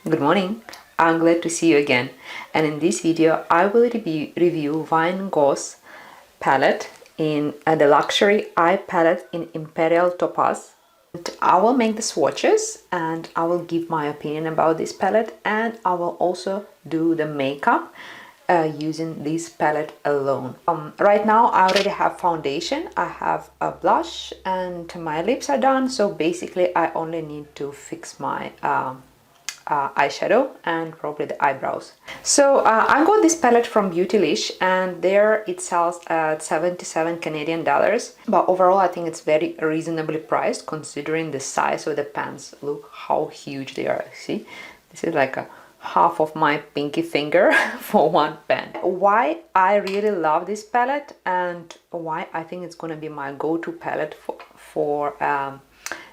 Good morning, I'm glad to see you again, and in this video I will review Wayne Goss palette in the luxury eye palette in Imperial Topaz. And I will make the swatches and I will give my opinion about this palette, and I will also do the makeup using this palette alone. Right now I already have foundation, I have a blush, and my lips are done, so basically I only need to fix my eyeshadow and probably the eyebrows. So I got this palette from Beautylish, and there it sells at 77 Canadian dollars, but overall I think it's very reasonably priced considering the size of the pans. Look how huge they are. See, this is like a half of my pinky finger for one pen. Why I really love this palette and why I think it's gonna be my go-to palette for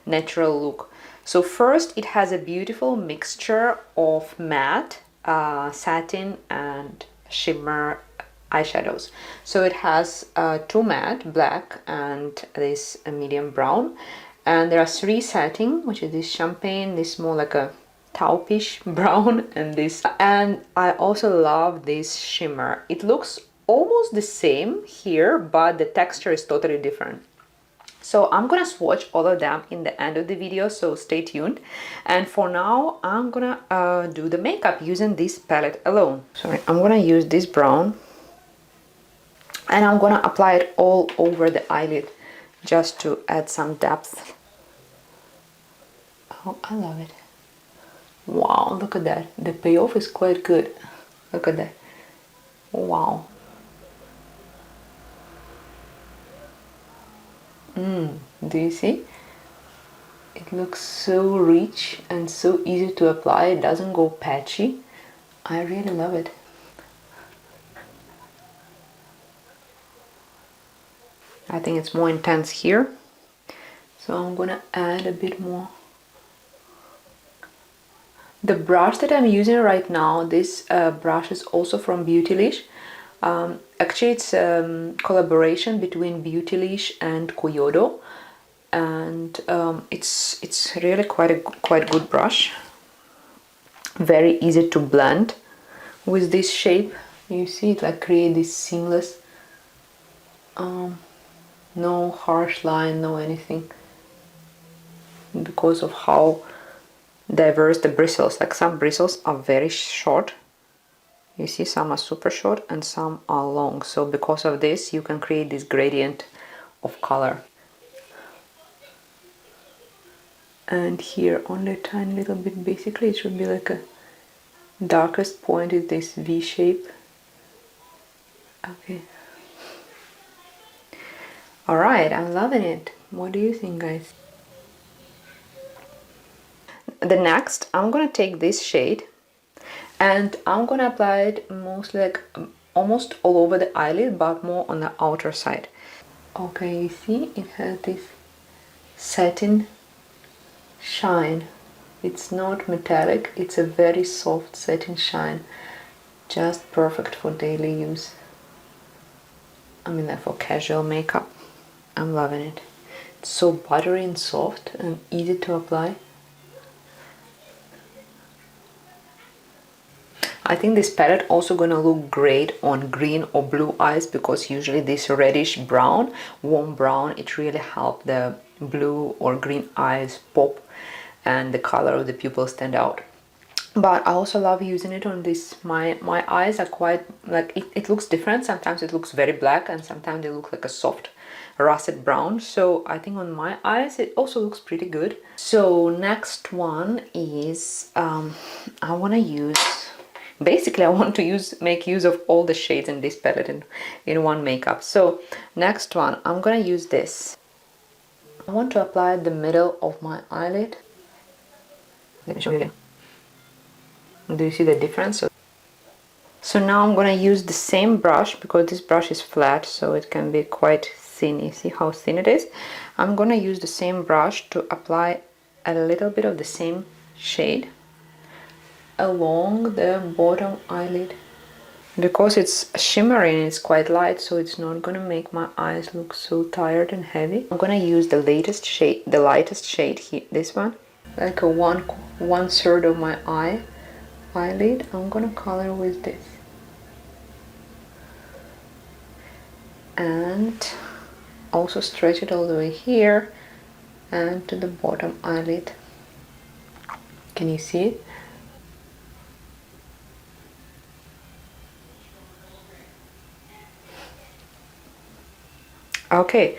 natural look. So first, it has a beautiful mixture of matte, satin and shimmer eyeshadows. So it has two matte, black and this medium brown, and there are three satin, which is this champagne, this more like a taupish brown, and this. And I also love this shimmer. It looks almost the same here, but the texture is totally different. So I'm gonna swatch all of them in the end of the video, so stay tuned. And for now, I'm gonna do the makeup using this palette alone. Sorry, I'm gonna use this brown and I'm gonna apply it all over the eyelid just to add some depth. Oh, I love it. Wow, look at that. The payoff is quite good. Look at that. Wow. Do you see? It looks so rich and so easy to apply. It doesn't go patchy. I really love it. I think it's more intense here, so I'm gonna add a bit more. The brush that I'm using right now, this brush is also from Beautylish. Actually, it's a collaboration between Beautylish and Kyoto, and it's really quite good brush. Very easy to blend with this shape. You see it like create this seamless, no harsh line, no anything, because of how diverse the bristles. Like some bristles are very short. You see, some are super short and some are long. So because of this, you can create this gradient of color. And here only a tiny little bit. Basically, it should be like a darkest point is this V shape. Okay. All right, I'm loving it. What do you think, guys? The next, I'm gonna take this shade and I'm gonna apply it mostly like almost all over the eyelid, but more on the outer side. Okay, you see it has this satin shine. It's not metallic, it's a very soft satin shine, just perfect for daily use. I mean, like for casual makeup. I'm loving it. It's so buttery and soft and easy to apply. I think this palette also gonna look great on green or blue eyes, because usually this reddish brown, warm brown, it really helps the blue or green eyes pop and the color of the pupil stand out. But I also love using it on this. My eyes are quite like it looks different. Sometimes it looks very black and sometimes they look like a soft russet brown. So I think on my eyes it also looks pretty good. So next one is I want to use. Basically, I want to make use of all the shades in this palette in one makeup. So next one, I'm gonna use this. I want to apply the middle of my eyelid. Let me show you again. Do you see the difference? So now I'm gonna use the same brush, because this brush is flat, so it can be quite thin. You see how thin it is? I'm gonna use the same brush to apply a little bit of the same shade along the bottom eyelid. Because it's shimmering, it's quite light, so it's not gonna make my eyes look so tired and heavy. I'm gonna use the latest shade, the lightest shade here, this one, like a one third of my eye, eyelid, I'm gonna color with this. And also stretch it all the way here and to the bottom eyelid. Can you see it? Okay,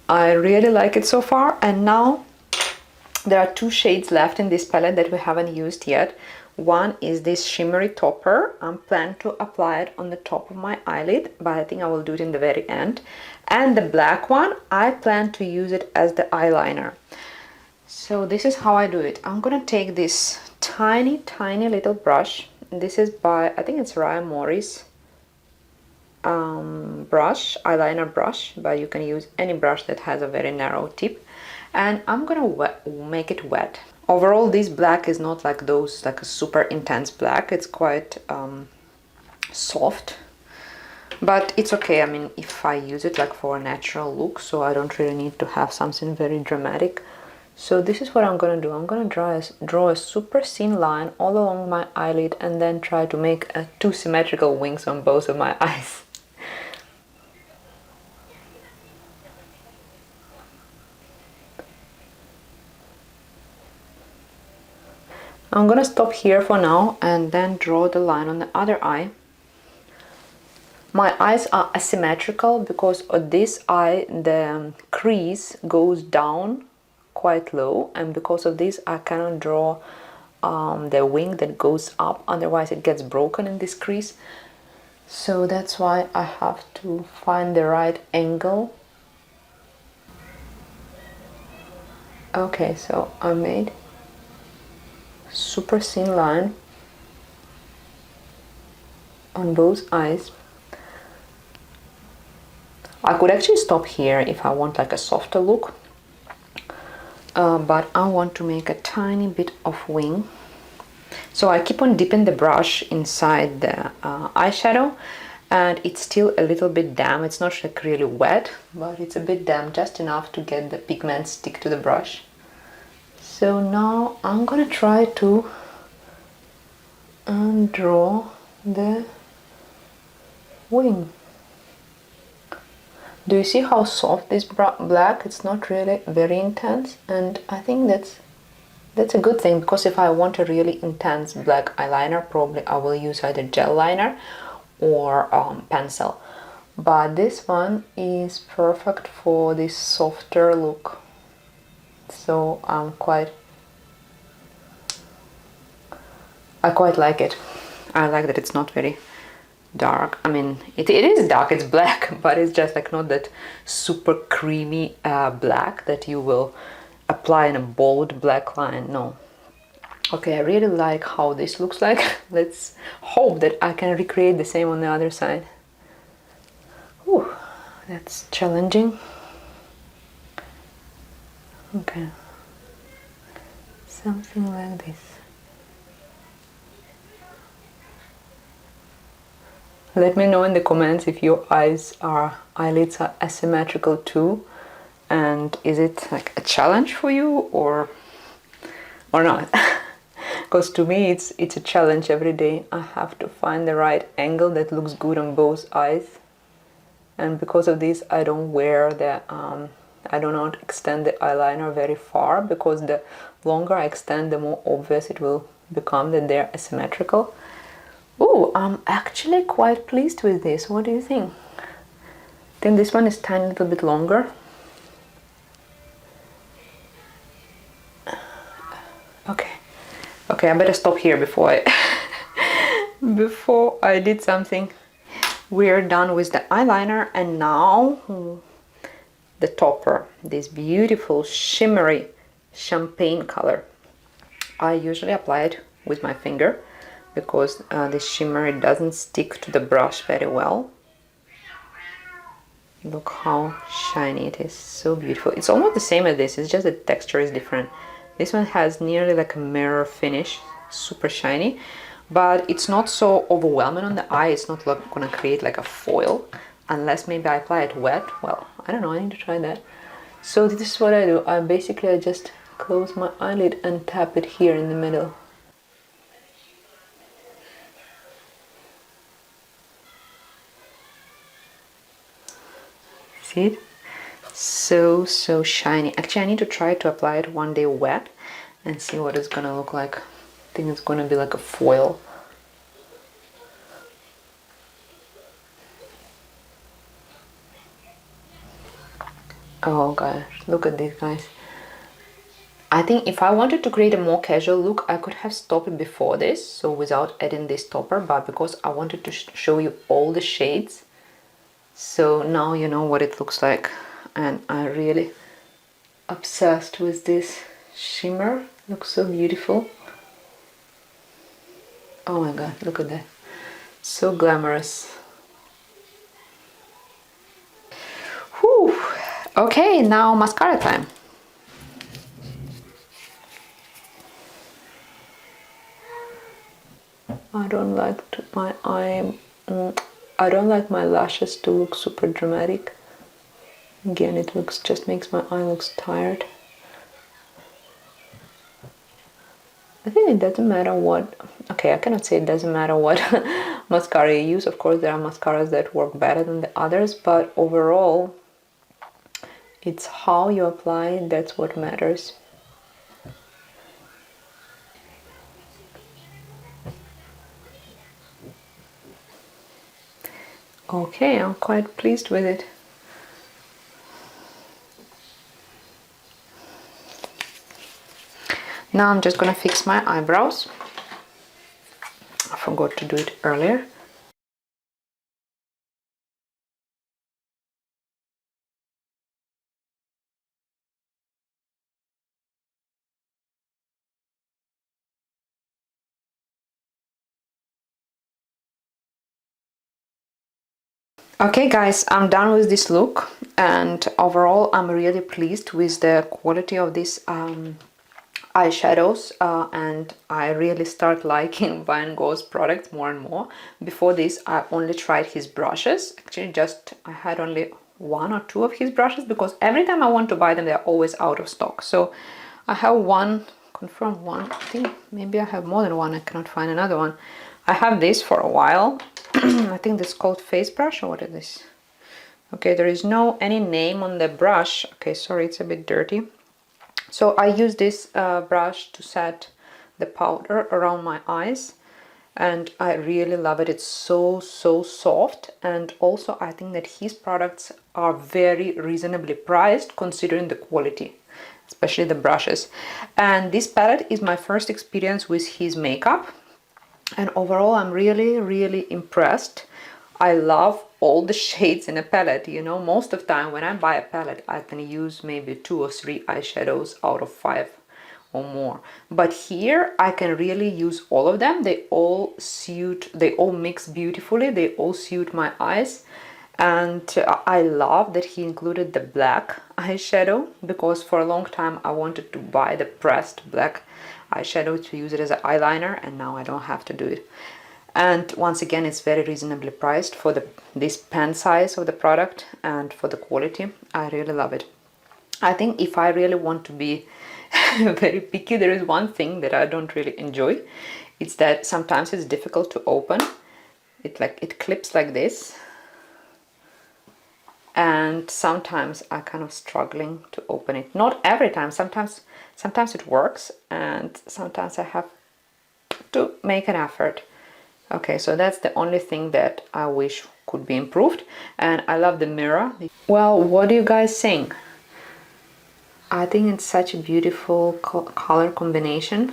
I really like it so far, and now there are two shades left in this palette that we haven't used yet. One is this shimmery topper. I'm planning to apply it on the top of my eyelid, but I think I will do it in the very end. And the black one, I plan to use it as the eyeliner. So this is how I do it. I'm gonna take this tiny little brush. This is by, I think it's Ryan Morris brush, eyeliner brush, but you can use any brush that has a very narrow tip. And I'm gonna make it wet. Overall, this black is not like those, like a super intense black. It's quite soft, but it's okay. I mean, if I use it like for a natural look, so I don't really need to have something very dramatic. So this is what I'm gonna do. I'm gonna draw a super thin line all along my eyelid, and then try to make two symmetrical wings on both of my eyes. I'm gonna stop here for now and then draw the line on the other eye. My eyes are asymmetrical because on this eye the crease goes down quite low, and because of this I cannot draw the wing that goes up, otherwise it gets broken in this crease. So that's why I have to find the right angle. Okay, so I made super thin line on both eyes. I could actually stop here if I want like a softer look, but I want to make a tiny bit of wing. So I keep on dipping the brush inside the eyeshadow, and it's still a little bit damp. It's not like really wet, but it's a bit damp, just enough to get the pigment stick to the brush. So now I'm gonna try to draw the wing. Do you see how soft this black? It's not really very intense, and I think that's a good thing, because if I want a really intense black eyeliner, probably I will use either gel liner or pencil. But this one is perfect for this softer look. So I quite like it. I like that it's not very dark. I mean, it is dark, it's black, but it's just like not that super creamy black that you will apply in a bold black line. No. Okay, I really like how this looks like. Let's hope that I can recreate the same on the other side. Whew, that's challenging. Okay, something like this. Let me know in the comments if your eyelids are asymmetrical too, and is it like a challenge for you or not? Because to me it's a challenge every day. I have to find the right angle that looks good on both eyes, and because of this I don't wear the I do not extend the eyeliner very far, because the longer I extend, the more obvious it will become that they're asymmetrical. Oh, I'm actually quite pleased with this. What do you think? I think this one is a tiny little bit longer. Okay, I better stop here before I did something. We're done with the eyeliner, and now the topper, this beautiful shimmery champagne color. I usually apply it with my finger because the shimmer doesn't stick to the brush very well. Look how shiny it is, so beautiful. It's almost the same as this, it's just the texture is different. This one has nearly like a mirror finish, super shiny, but it's not so overwhelming on the eye. It's not like gonna create like a foil, unless maybe I apply it wet. Well, I don't know, I need to try that. So this is what I do. I just close my eyelid and tap it here in the middle. See it? So shiny. Actually, I need to try to apply it one day wet and see what it's gonna look like. I think it's gonna be like a foil. Oh gosh, look at these guys. I think if I wanted to create a more casual look, I could have stopped it before this, so without adding this topper, but because I wanted to show you all the shades, so now you know what it looks like. And I'm really obsessed with this shimmer. Looks so beautiful. Oh my god, look at that. So glamorous. Whew. Okay, now mascara time. I don't like my eye. I don't like my lashes to look super dramatic. Again, it just makes my eye looks tired. I think it doesn't matter what. Okay, I cannot say it doesn't matter what mascara you use. Of course, there are mascaras that work better than the others, but overall, it's how you apply it. That's what matters. Okay, I'm quite pleased with it. Now I'm just gonna fix my eyebrows. I forgot to do it earlier. Okay guys, I'm done with this look, and overall I'm really pleased with the quality of these eyeshadows, and I really start liking Wayne Goss products more and more. Before this I only tried his brushes. Actually, I had only one or two of his brushes because every time I want to buy them they're always out of stock. So I have one, confirmed one, I think maybe I have more than one, I cannot find another one. I have this for a while. I think this is called face brush, or what is this? Okay, there is no any name on the brush. Okay, sorry, it's a bit dirty. So I use this brush to set the powder around my eyes, and I really love it. It's so soft, and also I think that his products are very reasonably priced considering the quality, especially the brushes. And this palette is my first experience with his makeup, and overall I'm really impressed. I love all the shades in a palette. You know, most of the time when I buy a palette I can use maybe 2 or 3 eyeshadows out of 5 or more, but here I can really use all of them. They all mix beautifully, they all suit my eyes. And I love that he included the black eyeshadow, because for a long time I wanted to buy the pressed black eyeshadow to use it as an eyeliner, and now I don't have to do it. And once again, it's very reasonably priced for this pen size of the product and for the quality. I really love it. I think if I really want to be very picky, there is one thing that I don't really enjoy. It's that sometimes it's difficult to open. It clips like this, and sometimes I kind of struggling to open it. Not every time. Sometimes it works, and sometimes I have to make an effort. Okay, so that's the only thing that I wish could be improved. And I love the mirror. Well, what do you guys think? I think it's such a beautiful color combination.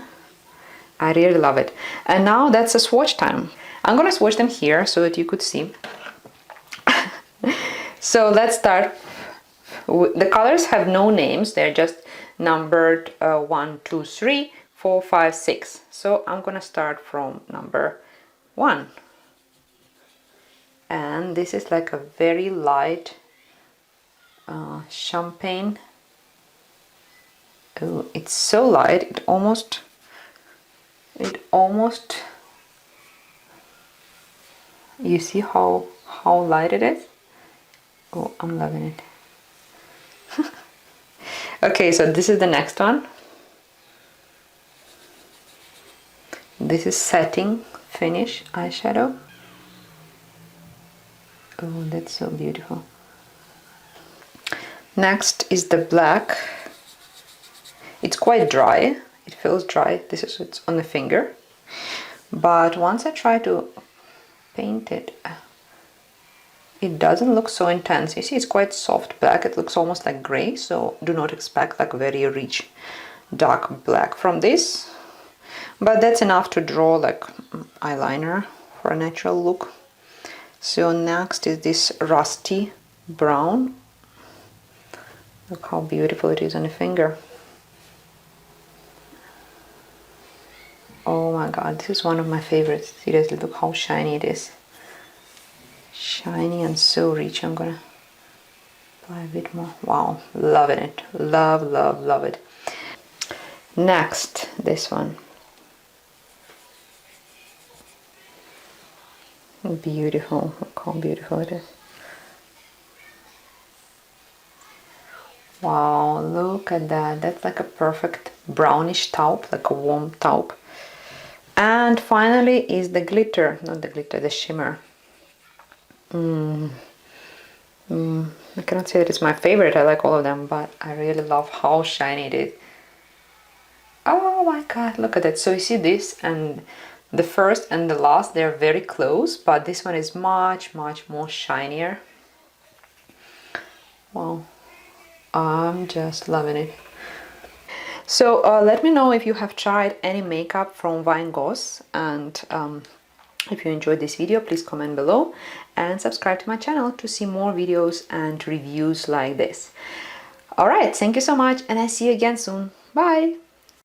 I really love it. And now that's a swatch time. I'm gonna swatch them here so that you could see. So let's start. The colors have no names, they're just numbered 1, 2, 3, 4, 5, 6. So I'm gonna start from number 1. And this is like a very light champagne. Oh, it's so light, it almost you see how light it is? Oh, I'm loving it. Okay, so this is the next one. This is Setting Finish eyeshadow. Oh, that's so beautiful. Next is the black. It's quite dry. It feels dry. This is it's on the finger. But once I try to paint it, it doesn't look so intense. You see, it's quite soft black. It looks almost like gray, so do not expect like very rich dark black from this. But that's enough to draw like eyeliner for a natural look. So next is this rusty brown. Look how beautiful it is on the finger. Oh my god, this is one of my favorites. Seriously, look how shiny it is. Shiny and so rich. I'm gonna apply a bit more. Wow, loving it. Love, love, love it. Next, this one. Beautiful. Look how beautiful it is. Wow, look at that. That's like a perfect brownish taupe, like a warm taupe. And finally is the glitter, not the glitter, the shimmer. I cannot say that it's my favorite. I like all of them, but I really love how shiny it is. Oh my god, look at that. So you see this, and the first and the last, they're very close, but this one is much, much more shinier. Wow, I'm just loving it. So let me know if you have tried any makeup from Wayne Goss, and if you enjoyed this video, please comment below and subscribe to my channel to see more videos and reviews like this. Alright, thank you so much, and I see you again soon. Bye!